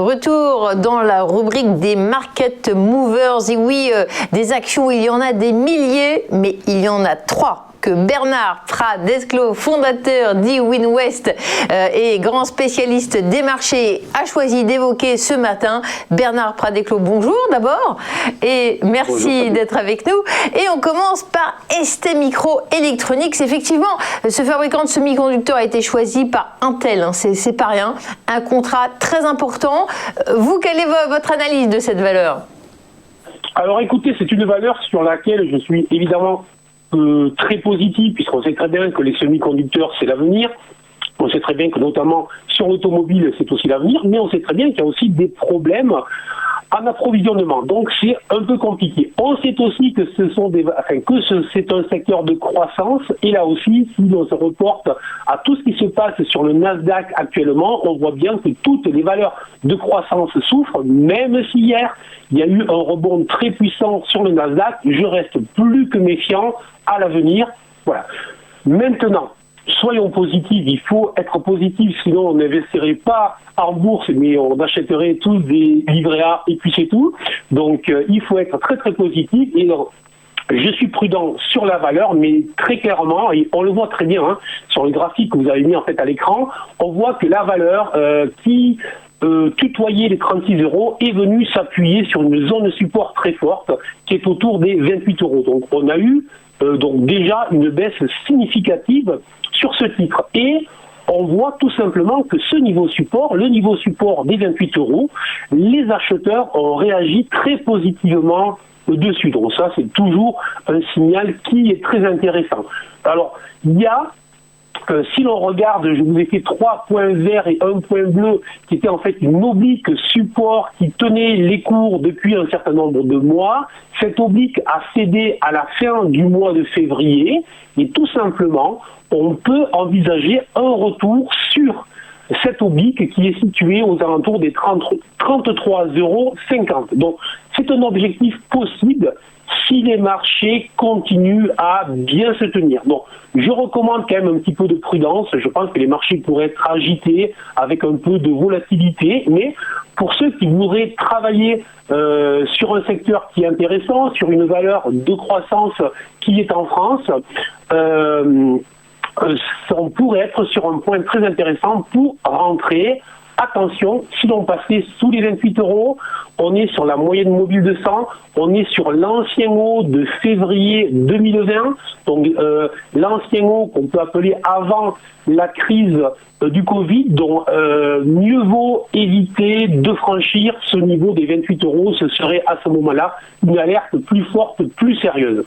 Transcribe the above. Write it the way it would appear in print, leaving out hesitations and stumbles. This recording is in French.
retour dans la rubrique des Market Movers. Et oui, des actions, il y en a des milliers, mais il y en a 3 que Bernard Prat-Desclaux, fondateur d'eWinWest et grand spécialiste des marchés, a choisi d'évoquer ce matin. Bernard Prat-Desclaux, bonjour d'abord et merci d'être avec nous. Et on commence par STMicroelectronics. Effectivement, ce fabricant de semi-conducteurs a été choisi par Intel, hein, c'est pas rien, un contrat très important. Vous, quelle est votre analyse de cette valeur? Alors écoutez, c'est une valeur sur laquelle je suis évidemment très positif, puisqu'on sait très bien que les semi-conducteurs, c'est l'avenir. On sait très bien que notamment sur l'automobile, c'est aussi l'avenir, mais on sait très bien qu'il y a aussi des problèmes en approvisionnement. Donc c'est un peu compliqué. On sait aussi que c'est un secteur de croissance, et là aussi, si on se reporte à tout ce qui se passe sur le Nasdaq actuellement, on voit bien que toutes les valeurs de croissance souffrent, même si hier, il y a eu un rebond très puissant sur le Nasdaq. Je reste plus que méfiant à l'avenir. Voilà. Maintenant, soyons positifs, il faut être positif, sinon on n'investirait pas en bourse, mais on achèterait tous des livrets A et puis c'est tout. Donc il faut être très très positif. Et donc, je suis prudent sur la valeur, mais très clairement, et on le voit très bien hein, sur le graphique que vous avez mis en fait à l'écran, on voit que la valeur qui tutoyer les 36 € est venu s'appuyer sur une zone de support très forte qui est autour des 28 €. Donc on a eu donc déjà une baisse significative sur ce titre. Et on voit tout simplement que ce niveau support, le niveau support des 28 €, les acheteurs ont réagi très positivement dessus. Donc ça, c'est toujours un signal qui est très intéressant. Alors, il y a si l'on regarde, je vous ai fait 3 points verts et 1 point bleu, qui était en fait une oblique support qui tenait les cours depuis un certain nombre de mois. Cette oblique a cédé à la fin du mois de février, et tout simplement, on peut envisager un retour sur cette oblique qui est située aux alentours des 33,50 €. Donc, c'est un objectif possible si les marchés continuent à bien se tenir. Donc, je recommande quand même un petit peu de prudence. Je pense que les marchés pourraient être agités avec un peu de volatilité, mais pour ceux qui voudraient travailler sur un secteur qui est intéressant, sur une valeur de croissance qui est en France, on pourrait être sur un point très intéressant pour rentrer. Attention, si l'on passait sous les 28 €, on est sur la moyenne mobile de 100, on est sur l'ancien haut de février 2020, donc l'ancien haut qu'on peut appeler avant la crise du Covid, donc mieux vaut éviter de franchir ce niveau des 28 €, ce serait à ce moment-là une alerte plus forte, plus sérieuse.